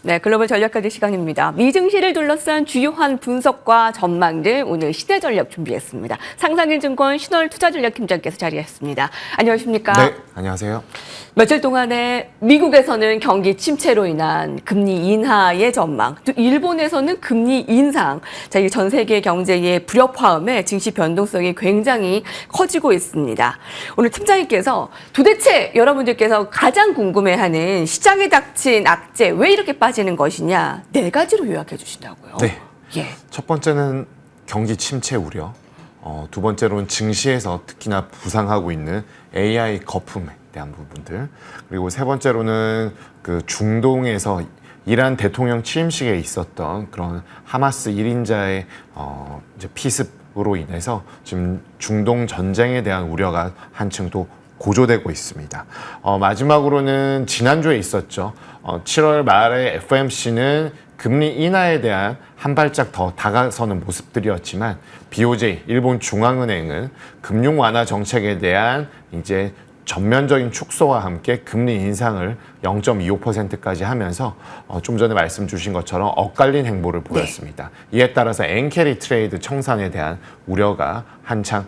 네, 글로벌 전략가들 시간입니다. 미 증시를 둘러싼 주요한 분석과 전망들 오늘 시대전략 준비했습니다. 상상일증권 신월투자전략팀장께서 자리했습니다. 안녕하십니까? 네, 안녕하세요. 며칠 동안에 미국에서는 경기 침체로 인한 금리 인하의 전망, 또 일본에서는 금리 인상, 자, 이 전 세계 경제의 불협화음에 증시 변동성이 굉장히 커지고 있습니다. 오늘 팀장님께서 도대체 여러분들께서 가장 궁금해하는 시장에 닥친 악재 왜 이렇게 빠지는 것이냐 4가지로 요약해 주신다고요. 네. 예. 첫 번째는 경기 침체 우려. 두 번째로는 증시에서 특히나 부상하고 있는 AI 거품에 대한 부분들. 그리고 세 번째로는 그 중동에서 이란 대통령 취임식에 있었던 그런 하마스 1인자의 이제 피습으로 인해서 지금 중동 전쟁에 대한 우려가 한층 또 고조되고 있습니다. 마지막으로는 지난주에 있었죠. 7월 말에 FOMC는 금리 인하에 대한 한 발짝 더 다가서는 모습들이었지만 BOJ, 일본 중앙은행은 금융 완화 정책에 대한 이제 전면적인 축소와 함께 금리 인상을 0.25%까지 하면서 좀 전에 말씀 주신 것처럼 엇갈린 행보를 보였습니다. 이에 따라서 엔캐리 트레이드 청산에 대한 우려가 한창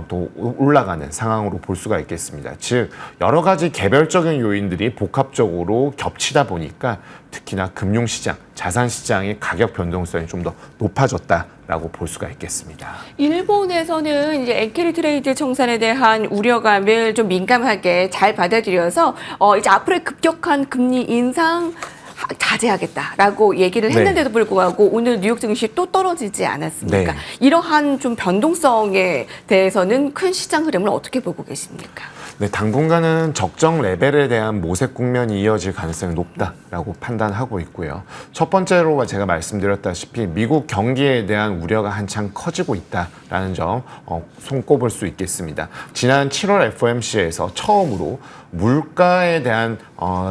또 올라가는 상황으로 볼 수가 있겠습니다. 즉 여러 가지 개별적인 요인들이 복합적으로 겹치다 보니까 특히나 금융시장, 자산시장의 가격 변동성이 좀 더 높아졌다라고 볼 수가 있겠습니다. 일본에서는 이제 엔캐리 트레이드 청산에 대한 우려감을 좀 민감하게 잘 받아들여서 이제 앞으로의 급격한 금리 인상 자제하겠다라고 얘기를 했는데도 불구하고 오늘 뉴욕 증시 또 떨어지지 않았습니까? 네. 이러한 좀 변동성에 대해서는 큰 시장 흐름을 어떻게 보고 계십니까? 네, 당분간은 적정 레벨에 대한 모색 국면이 이어질 가능성이 높다라고 판단하고 있고요. 첫 번째로 제가 말씀드렸다시피 미국 경기에 대한 우려가 한창 커지고 있다라는 점 손꼽을 수 있겠습니다. 지난 7월 FOMC에서 처음으로 물가에 대한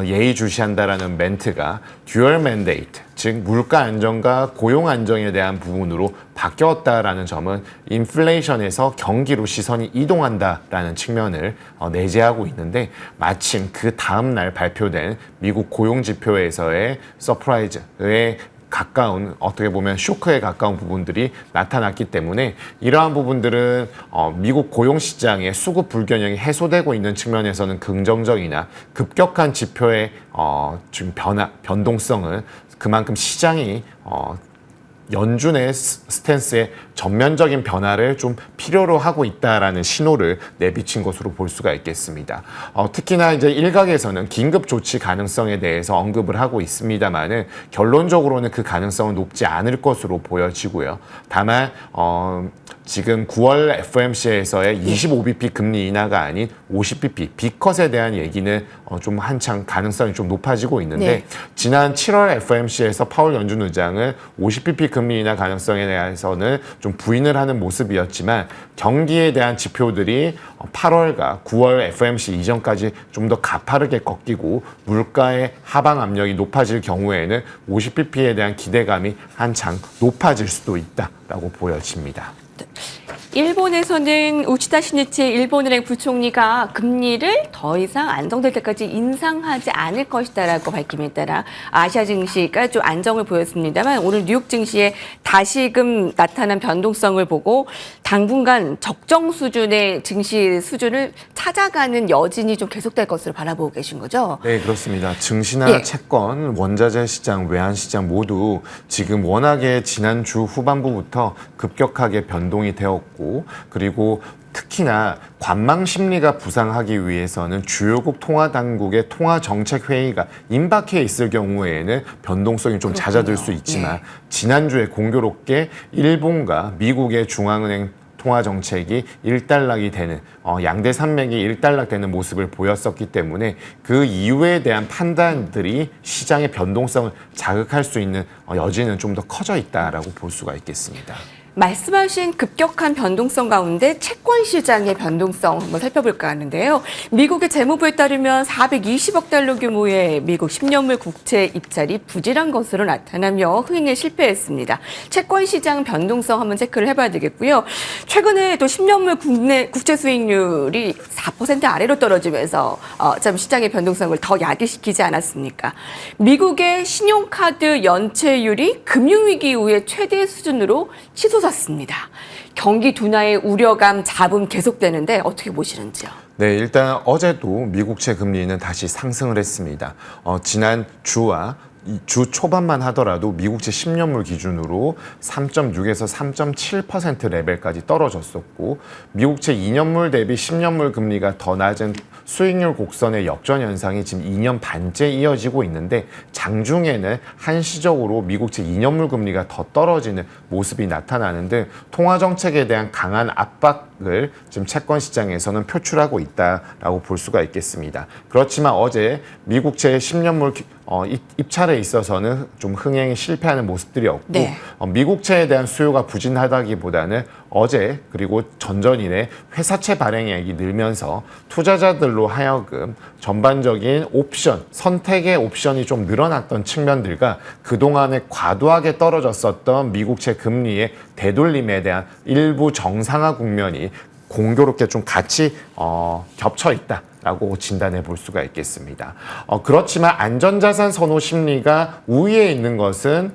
예의주시한다라는 멘트가 듀얼 맨데이트, 즉 물가 안정과 고용 안정에 대한 부분으로 바뀌었다라는 점은 인플레이션에서 경기로 시선이 이동한다라는 측면을 내재하고 있는데 마침 그 다음 날 발표된 미국 고용 지표에서의 서프라이즈의 가까운 어떻게 보면 쇼크에 가까운 부분들이 나타났기 때문에 이러한 부분들은 미국 고용시장의 수급 불균형이 해소되고 있는 측면에서는 긍정적이나 급격한 지표의 지금 변동성은 그만큼 시장이 연준의 스탠스의 전면적인 변화를 좀 필요로 하고 있다라는 신호를 내비친 것으로 볼 수가 있겠습니다. 특히나 이제 일각에서는 긴급 조치 가능성에 대해서 언급을 하고 있습니다만은 결론적으로는 그 가능성은 높지 않을 것으로 보여지고요. 다만 지금 9월 FOMC에서의 25bp 금리 인하가 아닌 50bp B컷에 대한 얘기는 좀 한창 가능성이 좀 높아지고 있는데 네. 지난 7월 FOMC에서 파월 연준 의장은 50bp 금리 인하 가능성에 대해서는 좀 부인을 하는 모습이었지만 경기에 대한 지표들이 8월과 9월 FOMC 이전까지 좀 더 가파르게 꺾이고 물가의 하방 압력이 높아질 경우에는 50bp에 대한 기대감이 한창 높아질 수도 있다라고 보여집니다. 일본에서는 우치다 시니치 일본은행 부총리가 금리를 더 이상 안정될 때까지 인상하지 않을 것이다라고 밝힘에 따라 아시아 증시가 좀 안정을 보였습니다만 오늘 뉴욕 증시에 다시금 나타난 변동성을 보고 당분간 적정 수준의 증시 수준을 찾아가는 여진이 좀 계속될 것으로 바라보고 계신 거죠? 네, 그렇습니다. 증시나 예. 채권, 원자재 시장, 외환 시장 모두 지금 워낙에 지난주 후반부부터 급격하게 변동이 되었고 그리고 특히나 관망 심리가 부상하기 위해서는 주요국 통화 당국의 통화 정책 회의가 임박해 있을 경우에는 변동성이 좀 잦아들 수 있지만 예. 지난주에 공교롭게 일본과 미국의 중앙은행 통화 정책이 일단락이 되는 양대 산맥이 일단락되는 모습을 보였었기 때문에 그 이유에 대한 판단들이 시장의 변동성을 자극할 수 있는 여지는 좀 더 커져 있다라고 볼 수가 있겠습니다. 말씀하신 급격한 변동성 가운데 채권 시장의 변동성 한번 살펴볼까 하는데요. 미국의 재무부에 따르면 420억 달러 규모의 미국 10년물 국채 입찰이 부실한 것으로 나타나며 흥행에 실패했습니다. 채권 시장 변동성 한번 체크를 해봐야 되겠고요. 최근에 또 10년물 국채 수익률이 4% 아래로 떨어지면서 참 시장의 변동성을 더 야기시키지 않았습니까? 미국의 신용카드 연체율이 금융위기 이후에 최대 수준으로 치솟았습니다. 경기 둔화의 우려감 잡음 계속되는데 어떻게 보시는지요? 네, 일단 어제도 미국채 금리는 다시 상승을 했습니다. 지난 주 초반만 하더라도 미국채 10년물 기준으로 3.6에서 3.7% 레벨까지 떨어졌었고, 미국채 2년물 대비 10년물 금리가 더 낮은 수익률 곡선의 역전 현상이 지금 2년 반째 이어지고 있는데, 장중에는 한시적으로 미국채 2년물 금리가 더 떨어지는 모습이 나타나는 등 통화 정책에 대한 강한 압박을 지금 채권 시장에서는 표출하고 있다라고 볼 수가 있겠습니다. 그렇지만 어제 미국채 10년물 입찰에 있어서는 좀 흥행이 실패하는 모습들이 없고, 네. 미국채에 대한 수요가 부진하다기보다는 어제 그리고 전전일에 회사채 발행액이 늘면서 투자자들로 하여금 전반적인 옵션, 선택의 옵션이 좀 늘어났던 측면들과 그동안에 과도하게 떨어졌었던 미국채 금리의 되돌림에 대한 일부 정상화 국면이 공교롭게 좀 같이 겹쳐 있다라고 진단해 볼 수가 있겠습니다. 그렇지만 안전자산 선호 심리가 우위에 있는 것은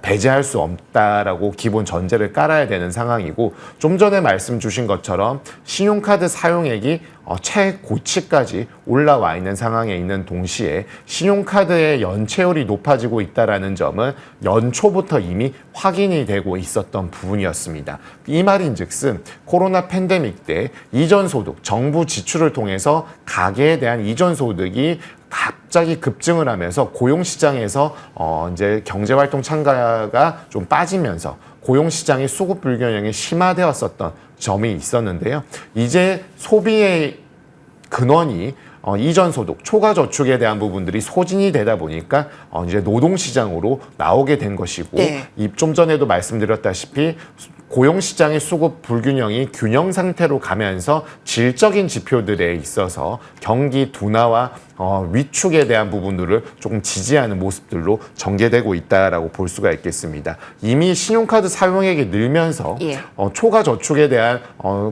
배제할 수 없다라고 기본 전제를 깔아야 되는 상황이고, 좀 전에 말씀 주신 것처럼 신용카드 사용액이 최고치까지 올라와 있는 상황에 있는 동시에 신용카드의 연체율이 높아지고 있다는 점은 연초부터 이미 확인이 되고 있었던 부분이었습니다. 이 말인즉슨 코로나 팬데믹 때 이전소득, 정부 지출을 통해서 가계에 대한 이전소득이 갑자기 급증을 하면서 고용시장에서 이제 경제활동 참가가 좀 빠지면서 고용시장의 수급 불균형이 심화되었었던 점이 있었는데요. 이제 소비의 근원이 이전 소득, 초과 저축에 대한 부분들이 소진이 되다 보니까 이제 노동시장으로 나오게 된 것이고, 네. 좀 전에도 말씀드렸다시피 고용시장의 수급 불균형이 균형 상태로 가면서 질적인 지표들에 있어서 경기 둔화와 위축에 대한 부분들을 조금 지지하는 모습들로 전개되고 있다라고 볼 수가 있겠습니다. 이미 신용카드 사용액이 늘면서 예. 초과 저축에 대한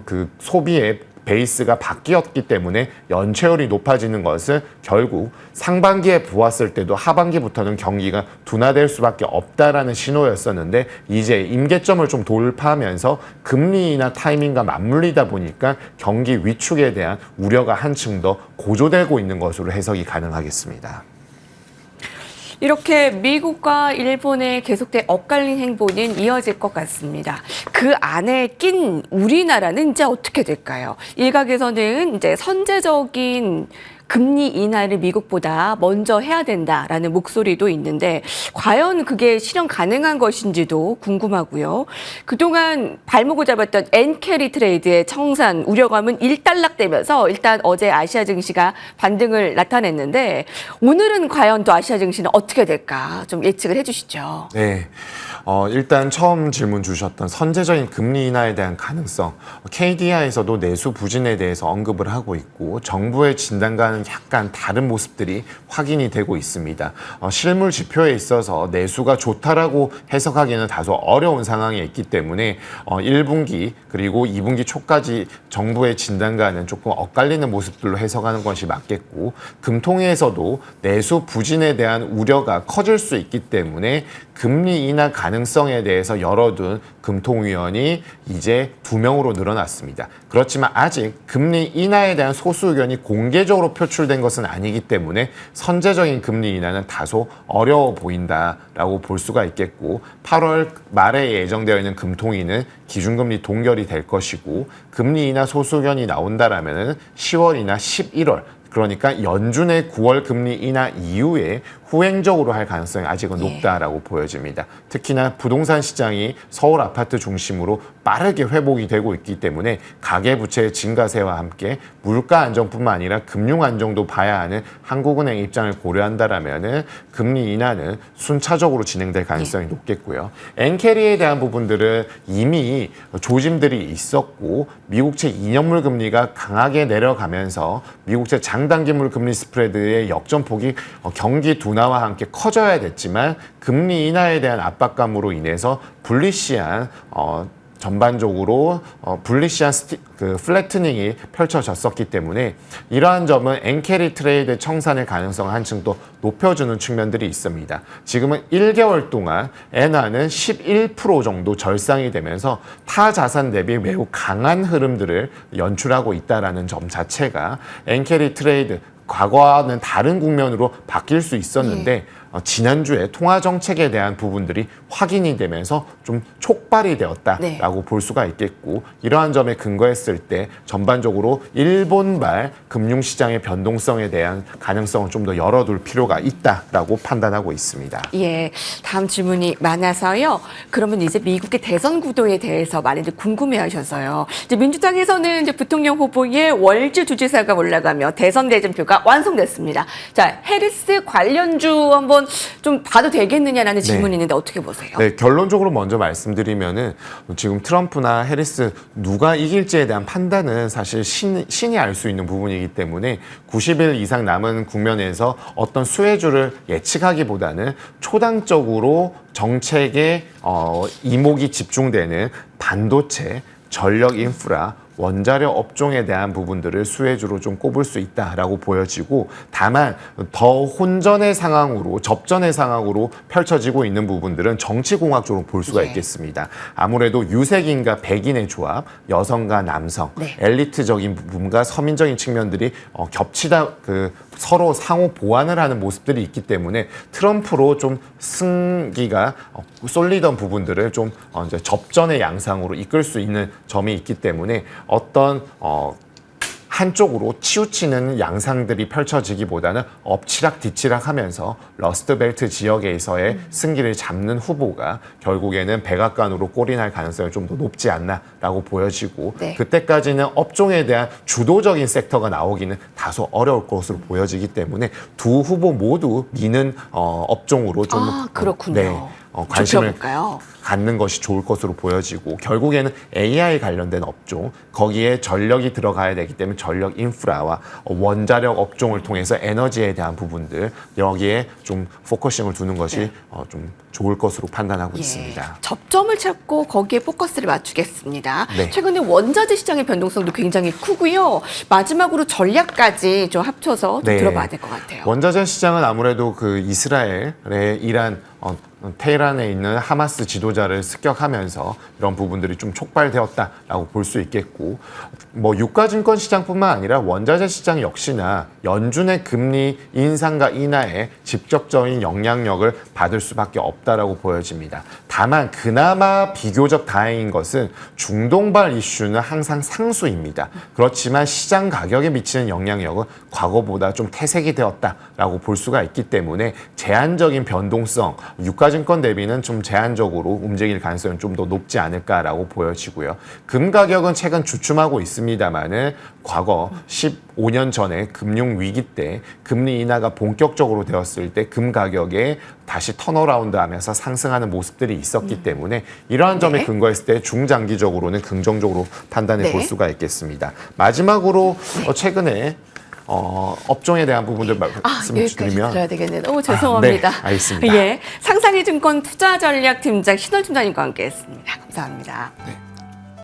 그 소비의 베이스가 바뀌었기 때문에 연체율이 높아지는 것은 결국 상반기에 보았을 때도 하반기부터는 경기가 둔화될 수밖에 없다라는 신호였었는데, 이제 임계점을 좀 돌파하면서 금리 인하 타이밍과 맞물리다 보니까 경기 위축에 대한 우려가 한층 더 고조되고 있는 것으로 해석이 가능하겠습니다. 이렇게 미국과 일본의 계속된 엇갈린 행보는 이어질 것 같습니다. 그 안에 낀 우리나라는 이제 어떻게 될까요? 일각에서는 이제 선제적인 금리 인하를 미국보다 먼저 해야 된다라는 목소리도 있는데, 과연 그게 실현 가능한 것인지도 궁금하고요. 그동안 발목을 잡았던 엔캐리 트레이드의 청산 우려감은 일단락되면서 일단 어제 아시아 증시가 반등을 나타냈는데, 오늘은 과연 또 아시아 증시는 어떻게 될까 좀 예측을 해주시죠. 네. 일단 처음 질문 주셨던 선제적인 금리 인하에 대한 가능성, KDI에서도 내수 부진에 대해서 언급을 하고 있고, 정부의 진단과는 약간 다른 모습들이 확인이 되고 있습니다. 실물 지표에 있어서 내수가 좋다라고 해석하기는 다소 어려운 상황에 있기 때문에 1분기 그리고 2분기 초까지 정부의 진단과는 조금 엇갈리는 모습들로 해석하는 것이 맞겠고, 금통위에서도 내수 부진에 대한 우려가 커질 수 있기 때문에 금리 인하 가능성에 대해서 열어둔 금통위원이 이제 2명으로 늘어났습니다. 그렇지만 아직 금리 인하에 대한 소수 의견이 공개적으로 표출된 것은 아니기 때문에 선제적인 금리 인하는 다소 어려워 보인다라고 볼 수가 있겠고, 8월 말에 예정되어 있는 금통위는 기준금리 동결이 될 것이고, 금리 인하 소수 의견이 나온다라면 10월이나 11월 그러니까 연준의 9월 금리 인하 이후에 후행적으로 할 가능성이 아직은 높다라고 보여집니다. 특히나 부동산 시장이 서울 아파트 중심으로 빠르게 회복이 되고 있기 때문에 가계부채의 증가세와 함께 물가 안정뿐만 아니라 금융 안정도 봐야 하는 한국은행 입장을 고려한다라면은 금리 인하는 순차적으로 진행될 가능성이 높겠고요. 엔캐리에 대한 부분들은 이미 조짐들이 있었고 미국채 2년물 금리가 강하게 내려가면서 미국채 장단기물 금리 스프레드의 역전폭이 경기 둔화와 함께 커져야 됐지만 금리 인하에 대한 압박감으로 인해서 불리시한 전반적으로 불리시한 플래트닝이 펼쳐졌었기 때문에 이러한 점은 엔캐리 트레이드 청산의 가능성을 한층 더 높여주는 측면들이 있습니다. 지금은 1개월 동안 엔화는 11% 정도 절상이 되면서 타 자산 대비 매우 강한 흐름들을 연출하고 있다는 점 자체가 엔캐리 트레이드 과거와는 다른 국면으로 바뀔 수 있었는데 지난주에 통화 정책에 대한 부분들이 확인이 되면서 좀 촉발이 되었다라고 볼 수가 있겠고 이러한 점에 근거했을 때 전반적으로 일본발 금융시장의 변동성에 대한 가능성을 좀 더 열어둘 필요가 있다라고 판단하고 있습니다. 예, 다음 질문이 많아서요. 그러면 이제 미국의 대선 구도에 대해서 많이들 궁금해하셔서요. 이제 민주당에서는 이제 부통령 후보의 월주 주지사가 올라가며 대선 대진표가 완성됐습니다. 자, 해리스 관련주 한번 좀 봐도 되겠느냐라는 질문이 있는데 어떻게 보세요? 네, 결론적으로 먼저 말씀드리면은 지금 트럼프나 해리스 누가 이길지에 대한 판단은 사실 신이 알 수 있는 부분이기 때문에 90일 이상 남은 국면에서 어떤 수혜주를 예측하기보다는 초당적으로 정책에 이목이 집중되는 반도체, 전력 인프라, 원자력 업종에 대한 부분들을 수혜주로 좀 꼽을 수 있다라고 보여지고 다만 더 혼전의 상황으로 접전의 상황으로 펼쳐지고 있는 부분들은 정치공학적으로 볼 수가 있겠습니다. 아무래도 유색인과 백인의 조합, 여성과 남성, 엘리트적인 부분과 서민적인 측면들이 겹치다 서로 상호 보완을 하는 모습들이 있기 때문에 트럼프로 좀 승기가 쏠리던 부분들을 좀 이제 접전의 양상으로 이끌 수 있는 점이 있기 때문에 어떤 한쪽으로 치우치는 양상들이 펼쳐지기보다는 엎치락 뒤치락 하면서 러스트벨트 지역에서의 승기를 잡는 후보가 결국에는 백악관으로 골인할 가능성이 좀 더 높지 않나라고 보여지고 그때까지는 업종에 대한 주도적인 섹터가 나오기는 다소 어려울 것으로 보여지기 때문에 두 후보 모두 미는 업종으로 좀 그렇군요. 관심을 갖는 것이 좋을 것으로 보여지고 결국에는 AI 관련된 업종 거기에 전력이 들어가야 되기 때문에 전력 인프라와 원자력 업종을 통해서 에너지에 대한 부분들 여기에 좀 포커싱을 두는 것이 좀 좋을 것으로 판단하고 있습니다. 접점을 찾고 거기에 포커스를 맞추겠습니다. 최근에 원자재 시장의 변동성도 굉장히 크고요. 마지막으로 전략까지 좀 합쳐서 좀 들어봐야 될 것 같아요. 원자재 시장은 아무래도 이스라엘의 이란 테헤란에 있는 하마스 지도자를 습격하면서 이런 부분들이 좀 촉발되었다라고 볼 수 있겠고 유가증권 시장뿐만 아니라 원자재 시장 역시나 연준의 금리 인상과 인하에 직접적인 영향력을 받을 수밖에 없다라고 보여집니다. 다만 그나마 비교적 다행인 것은 중동발 이슈는 항상 상수입니다. 그렇지만 시장 가격에 미치는 영향력은 과거보다 좀 퇴색이 되었다라고 볼 수가 있기 때문에 제한적인 변동성 유가증권 대비는 좀 제한적으로 움직일 가능성은 좀 더 높지 않을까라고 보여지고요. 금 가격은 최근 주춤하고 있습니다만은 과거 15년 전에 금융 위기 때 금리 인하가 본격적으로 되었을 때 금 가격에 다시 턴어라운드 하면서 상승하는 모습들이 있었기 때문에 이러한 점에 근거했을 때 중장기적으로는 긍정적으로 판단해 볼 수가 있겠습니다. 마지막으로 최근에 업종에 대한 부분들 말씀을 드리면 들어야 되겠네요. 너무 죄송합니다. 알겠습니다. 상상의 증권 투자전략팀장 신원 팀장님과 함께했습니다. 감사합니다.